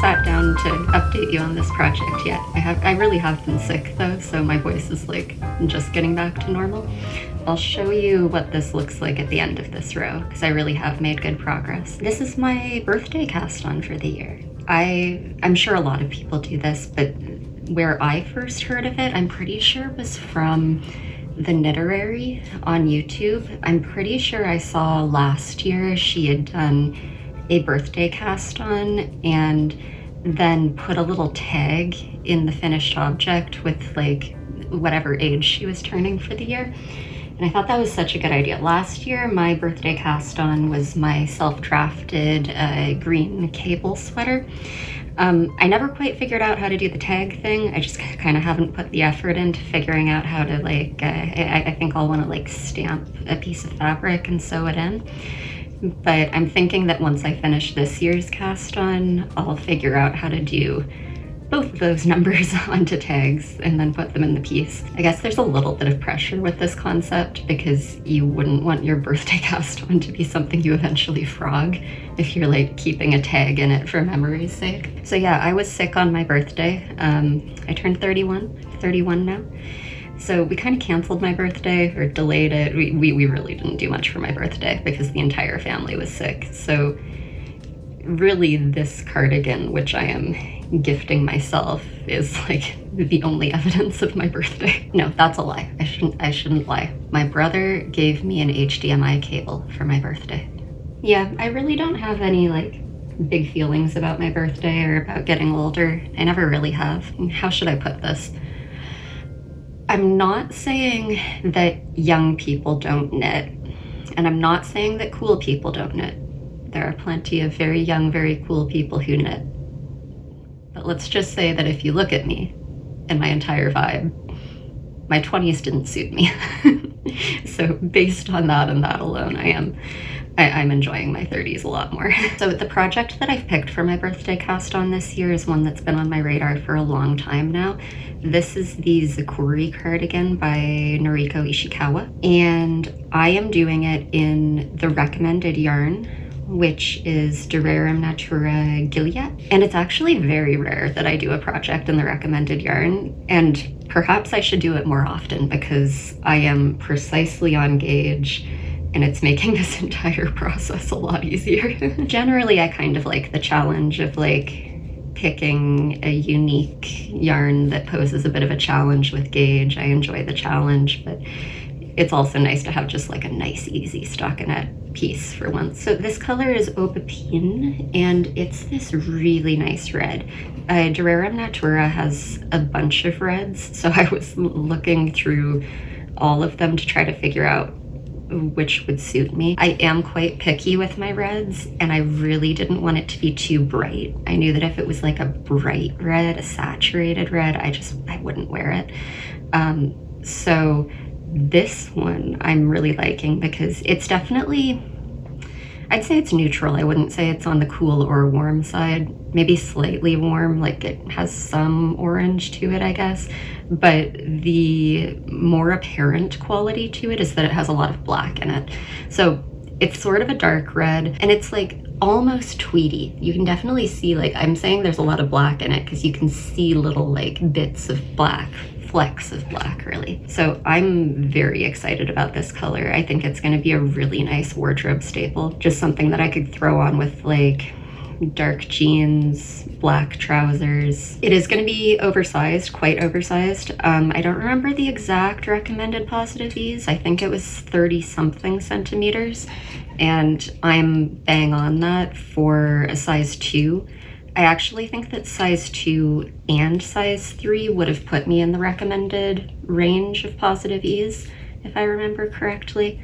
sat down to update you on this project yet. I really have been sick though, so my voice is like just getting back to normal. I'll show you what this looks like at the end of this row, because I really have made good progress. This is my birthday cast on for the year. I'm sure a lot of people do this, but where I first heard of it, I'm pretty sure was from the Knitterary on YouTube. I'm pretty sure I saw last year she had done a birthday cast on and then put a little tag in the finished object with like whatever age she was turning for the year. And I thought that was such a good idea. Last year, my birthday cast on was my self-drafted green cable sweater. I never quite figured out how to do the tag thing. I just kind of haven't put the effort into figuring out how to like, I think I'll want to like stamp a piece of fabric and sew it in. But I'm thinking that once I finish this year's cast on, I'll figure out how to do both of those numbers onto tags and then put them in the piece. I guess there's a little bit of pressure with this concept because you wouldn't want your birthday cast on to be something you eventually frog if you're like keeping a tag in it for memory's sake. So yeah, I was sick on my birthday. I turned 31 now. So we kind of canceled my birthday or delayed it. We really didn't do much for my birthday because the entire family was sick. So really this cardigan, which I am gifting myself, is like the only evidence of my birthday. No, that's a lie. I shouldn't lie. My brother gave me an HDMI cable for my birthday. Yeah, I really don't have any like big feelings about my birthday or about getting older. I never really have. How should I put this? I'm not saying that young people don't knit, and I'm not saying that cool people don't knit. There are plenty of very young, very cool people who knit. But let's just say that if you look at me and my entire vibe, my 20s didn't suit me. So based on that and that alone, I'm enjoying my 30s a lot more. So the project that I've picked for my birthday cast on this year is one that's been on my radar for a long time now. This is the Zakkuri Cardigan by Noriko Ichikawa, and I am doing it in the recommended yarn, which is Rerum Natura Gilliatt. And it's actually very rare that I do a project in the recommended yarn, and perhaps I should do it more often because I am precisely on gauge and it's making this entire process a lot easier. Generally, I kind of like the challenge of like picking a unique yarn that poses a bit of a challenge with gauge. I enjoy the challenge, but it's also nice to have just like a nice, easy stockinette piece for once. So this color is Aubepine, and it's this really nice red. Rerum Natura has a bunch of reds, so I was looking through all of them to try to figure out which would suit me. I am quite picky with my reds, and I really didn't want it to be too bright. I knew that if it was like a bright red, a saturated red, I wouldn't wear it. So this one I'm really liking because it's definitely, I'd say it's neutral. I wouldn't say it's on the cool or warm side. Maybe slightly warm, like it has some orange to it, I guess. But the more apparent quality to it is that it has a lot of black in it. So it's sort of a dark red, and it's like almost tweedy. You can definitely see, like, I'm saying there's a lot of black in it because you can see little like bits of black, flecks of black really. So I'm very excited about this color. I think it's going to be a really nice wardrobe staple. Just something that I could throw on with like dark jeans, black trousers. It is going to be oversized, quite oversized. I don't remember the exact recommended positive ease. I think it was 30 something centimeters, and I'm bang on that for a size 2. I actually think that size 2 and size 3 would have put me in the recommended range of positive ease, if I remember correctly.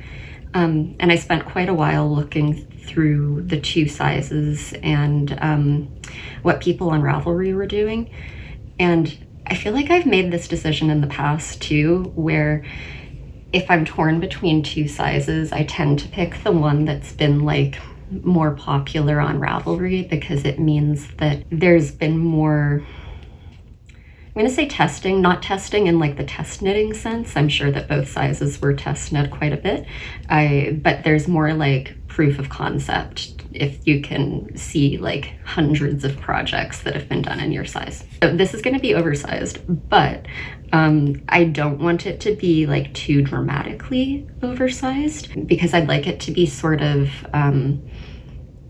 And I spent quite a while looking through the 2 sizes and what people on Ravelry were doing. And I feel like I've made this decision in the past too, where if I'm torn between 2 sizes, I tend to pick the one that's been like more popular on Ravelry because it means that there's been more going to say testing, not testing in like the test knitting sense. I'm sure that both sizes were test knit quite a bit. But there's more like proof of concept if you can see like hundreds of projects that have been done in your size. So this is going to be oversized, but I don't want it to be like too dramatically oversized, because I'd like it to be sort of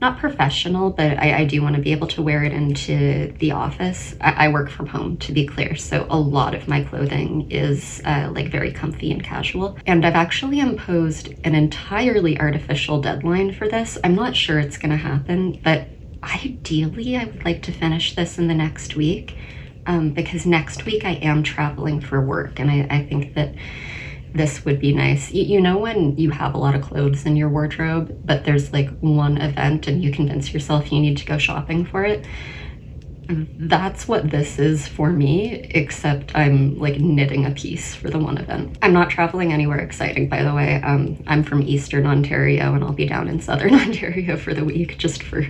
not professional, but I do want to be able to wear it into the office. I work from home, to be clear, so a lot of my clothing is like very comfy and casual. And I've actually imposed an entirely artificial deadline for this. I'm not sure it's going to happen, but ideally I would like to finish this in the next week, because next week I am traveling for work, and I think that this would be nice. You know when you have a lot of clothes in your wardrobe, but there's like one event and you convince yourself you need to go shopping for it? That's what this is for me, except I'm like knitting a piece for the one event. I'm not traveling anywhere exciting, by the way. I'm from Eastern Ontario, and I'll be down in Southern Ontario for the week just for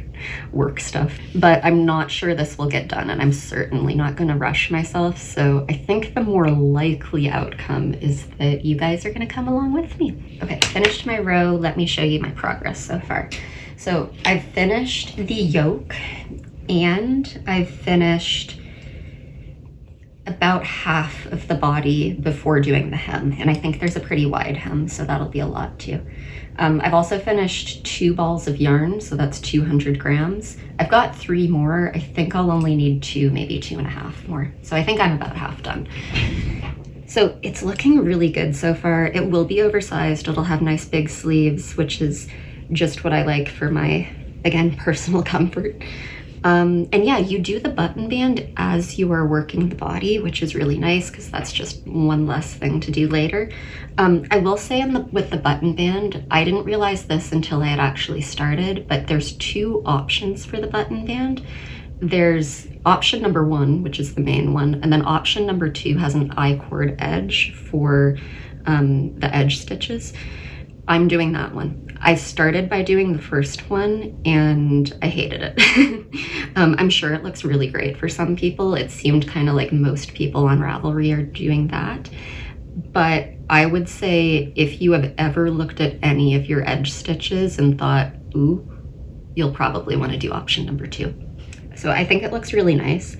work stuff. But I'm not sure this will get done, and I'm certainly not going to rush myself. So I think the more likely outcome is that you guys are going to come along with me. Okay, finished my row. Let me show you my progress so far. So I've finished the yoke, and I've finished about half of the body before doing the hem. And I think there's a pretty wide hem, so that'll be a lot too. I've also finished 2 balls of yarn, so that's 200 grams. I've got 3 more. I think I'll only need 2, maybe 2.5 more. So I think I'm about half done. So it's looking really good so far. It will be oversized. It'll have nice big sleeves, which is just what I like for my, again, personal comfort. And yeah, you do the button band as you are working the body, which is really nice because that's just one less thing to do later. I will say with the button band, I didn't realize this until I had actually started, but there's 2 options for the button band. There's option number 1, which is the main one, and then option number 2 has an I-cord edge for the edge stitches. I'm doing that one. I started by doing the first one and I hated it. I'm sure it looks really great for some people. It seemed kind of like most people on Ravelry are doing that. But I would say if you have ever looked at any of your edge stitches and thought, ooh, you'll probably want to do option number 2. So I think it looks really nice.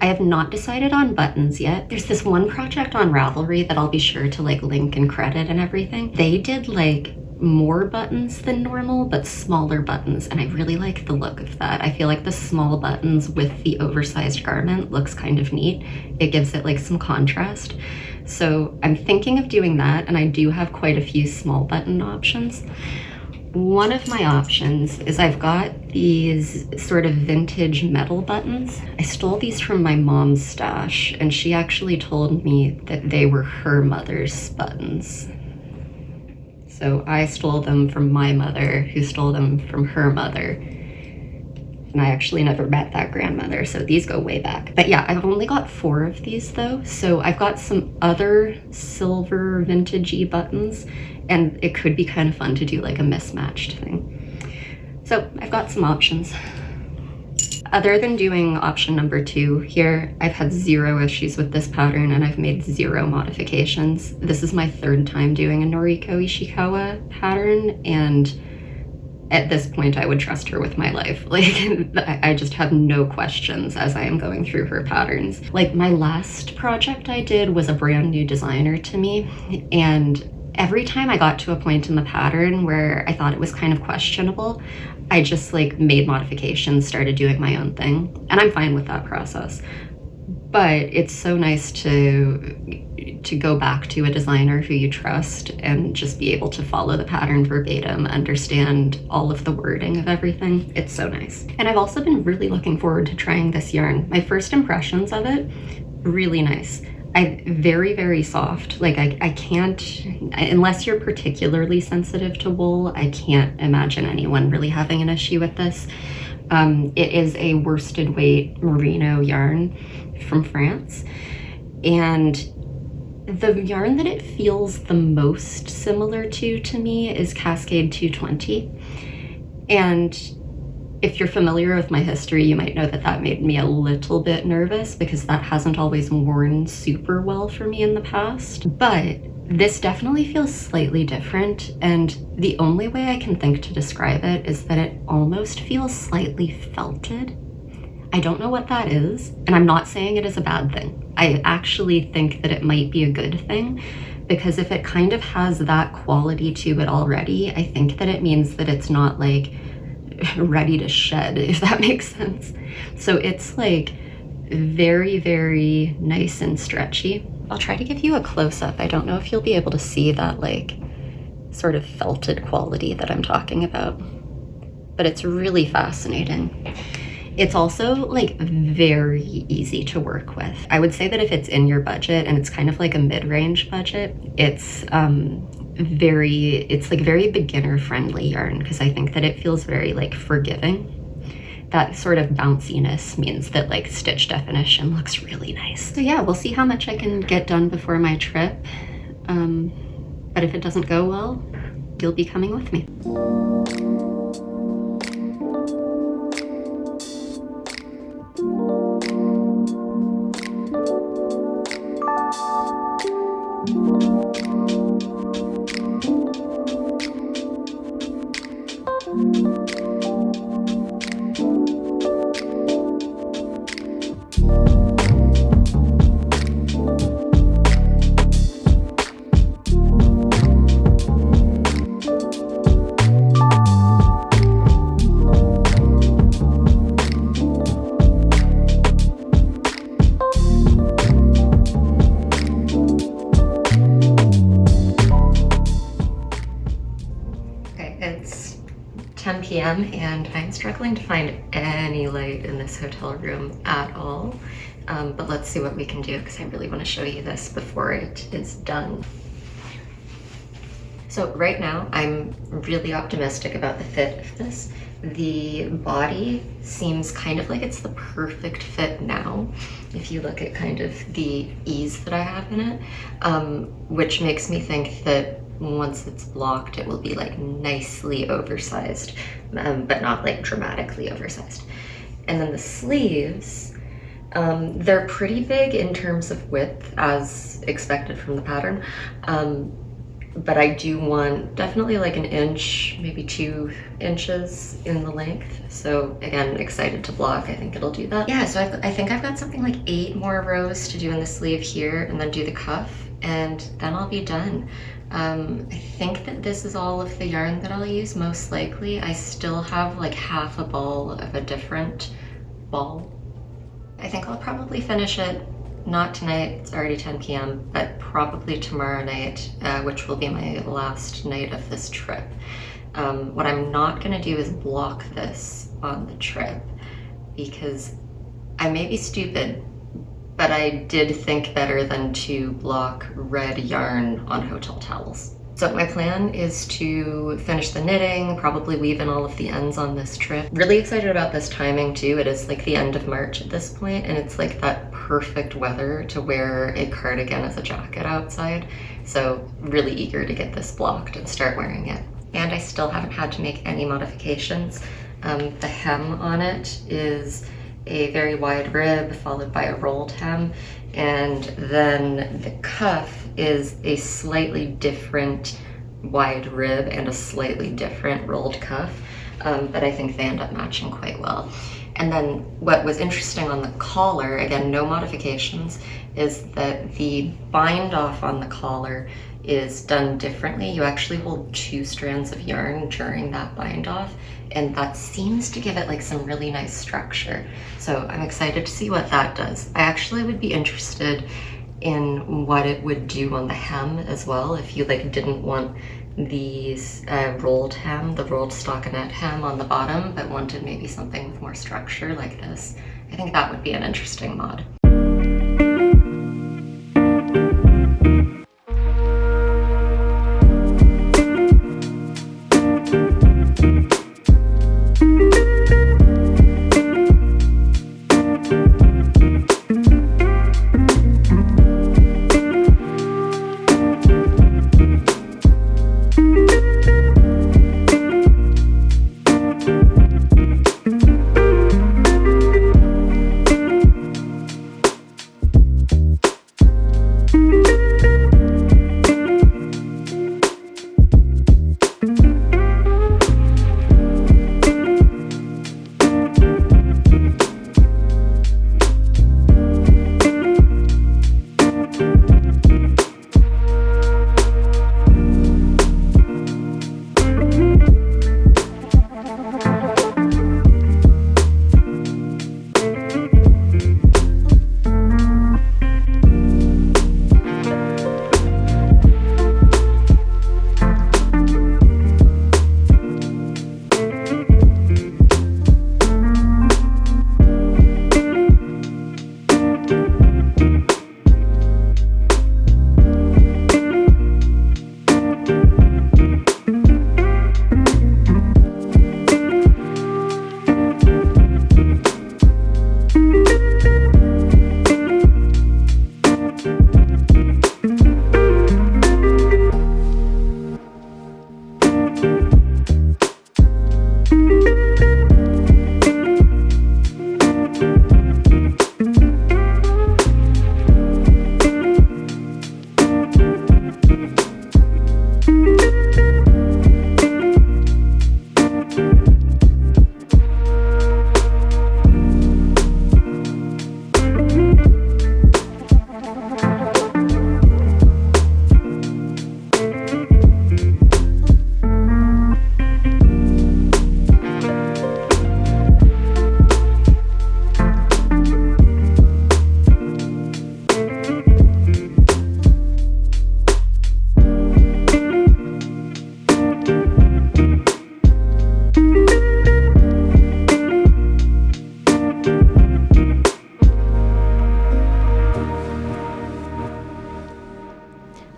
I have not decided on buttons yet. There's this one project on Ravelry that I'll be sure to like link and credit and everything. They did like more buttons than normal, but smaller buttons, and I really like the look of that. I feel like the small buttons with the oversized garment looks kind of neat. It gives it like some contrast. So I'm thinking of doing that, and I do have quite a few small button options. One of my options is I've got these sort of vintage metal buttons. I stole these from my mom's stash, and she actually told me that they were her mother's buttons. So I stole them from my mother, who stole them from her mother. And I actually never met that grandmother, so these go way back. But yeah, I've only got 4 of these though. So I've got some other silver vintagey buttons, and it could be kind of fun to do like a mismatched thing. So I've got some options. Other than doing option number 2 here, I've had 0 issues with this pattern and I've made 0 modifications. This is my 3rd time doing a Noriko Ichikawa pattern, and at this point I would trust her with my life. Like, I just have no questions as I am going through her patterns. Like, my last project I did was a brand new designer to me, and every time I got to a point in the pattern where I thought it was kind of questionable, I just like made modifications, started doing my own thing, and I'm fine with that process. But it's so nice to go back to a designer who you trust and just be able to follow the pattern verbatim, understand all of the wording of everything. It's so nice. And I've also been really looking forward to trying this yarn. My first impressions of it, really nice. Very, very soft. Like I can't, unless you're particularly sensitive to wool, I can't imagine anyone really having an issue with this. It is a worsted weight merino yarn from France, and the yarn that it feels the most similar to me is Cascade 220. And If you're familiar with my history, you might know that that made me a little bit nervous because that hasn't always worn super well for me in the past. But this definitely feels slightly different, and the only way I can think to describe it is that it almost feels slightly felted. I don't know what that is, and I'm not saying it is a bad thing. I actually think that it might be a good thing, because if it kind of has that quality to it already, I think that it means that it's not like ready to shed, if that makes sense. So it's like very, very nice and stretchy. I'll try to give you a close-up. I don't know if you'll be able to see that like sort of felted quality that I'm talking about, but it's really fascinating. It's also like very easy to work with. I would say that if it's in your budget, and it's kind of like a mid-range budget, it's like very beginner friendly yarn, because I think that it feels very like forgiving. That sort of bounciness means that like stitch definition looks really nice. So yeah, we'll see how much I can get done before my trip. But if it doesn't go well, you'll be coming with me. It's 10 p.m. and I'm struggling to find any light in this hotel room at all. But let's see what we can do, because I really want to show you this before it is done. So right now I'm really optimistic about the fit of this. The body seems kind of like it's the perfect fit now, if you look at kind of the ease that I have in it, which makes me think that once it's blocked, it will be like nicely oversized, but not like dramatically oversized. And then the sleeves, they're pretty big in terms of width as expected from the pattern. But I do want definitely like an inch, maybe 2 inches in the length. So again, excited to block. I think it'll do that. Yeah, so I think I've got something like 8 more rows to do in the sleeve here, and then do the cuff, and then I'll be done. I think that this is all of the yarn that I'll use, most likely. I still have like half a ball of a different ball. I think I'll probably finish it, not tonight, it's already 10 p.m., but probably tomorrow night, which will be my last night of this trip. What I'm not gonna do is block this on the trip, because I may be stupid, but I did think better than to block red yarn on hotel towels. So my plan is to finish the knitting, probably weave in all of the ends on this trip. Really excited about this timing too. It is like the end of March at this point, and it's like that perfect weather to wear a cardigan as a jacket outside. So really eager to get this blocked and start wearing it. And I still haven't had to make any modifications. The hem on it is a very wide rib followed by a rolled hem, and then the cuff is a slightly different wide rib and a slightly different rolled cuff, but I think they end up matching quite well. And then what was interesting on the collar, again, no modifications, is that the bind off on the collar is done differently. You actually hold 2 strands of yarn during that bind off, and that seems to give it like some really nice structure. So I'm excited to see what that does. I actually would be interested in what it would do on the hem as well, if you like didn't want these rolled hem, the rolled stockinette hem on the bottom, but wanted maybe something with more structure like this. I think that would be an interesting mod.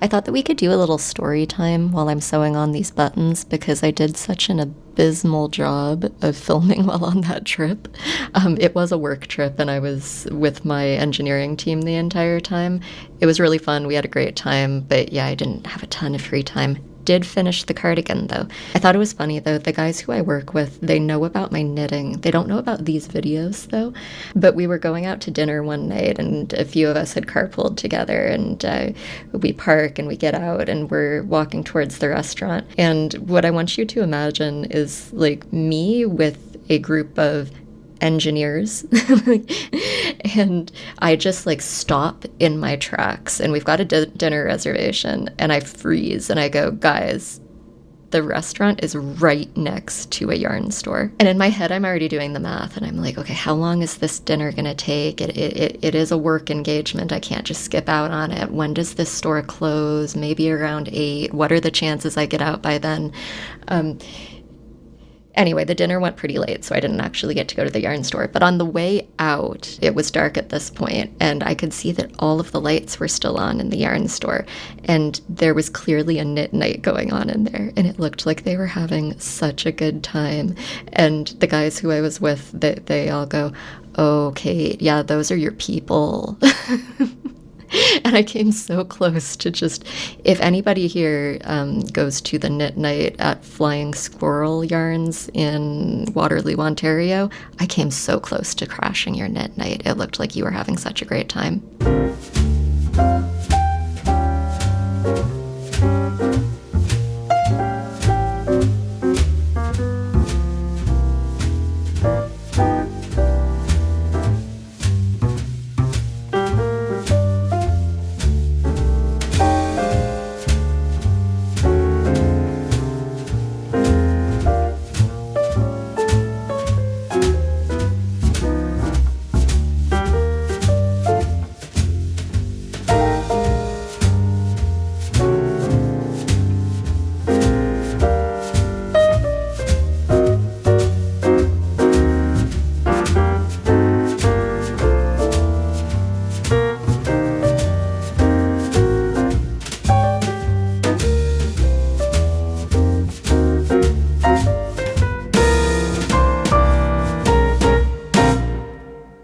I thought that we could do a little story time while I'm sewing on these buttons because I did such an abysmal job of filming while on that trip. It was a work trip and I was with my engineering team the entire time. It was really fun. We had a great time, but yeah, I didn't have a ton of free time. Did finish the cardigan though. I thought it was funny though, the guys who I work with, they know about my knitting. They don't know about these videos though, but we were going out to dinner one night and a few of us had carpooled together and we park and we get out and we're walking towards the restaurant. And what I want you to imagine is like me with a group of engineers and I just like stop in my tracks and we've got a dinner reservation and I freeze and I go, guys, the restaurant is right next to a yarn store. And in my head I'm already doing the math and I'm like, okay, how long is this dinner gonna take? It is a work engagement. I can't just skip out on it. When does this store close? Maybe around 8. What are the chances I get out by then? Anyway, the dinner went pretty late, so I didn't actually get to go to the yarn store. But on the way out, it was dark at this point, and I could see that all of the lights were still on in the yarn store. And there was clearly a knit night going on in there, and it looked like they were having such a good time. And the guys who I was with, they all go, "Oh, Kate, yeah, those are your people." And I came so close to just, if anybody here goes to the knit night at Flying Squirrel Yarns in Waterloo, Ontario, I came so close to crashing your knit night. It looked like you were having such a great time.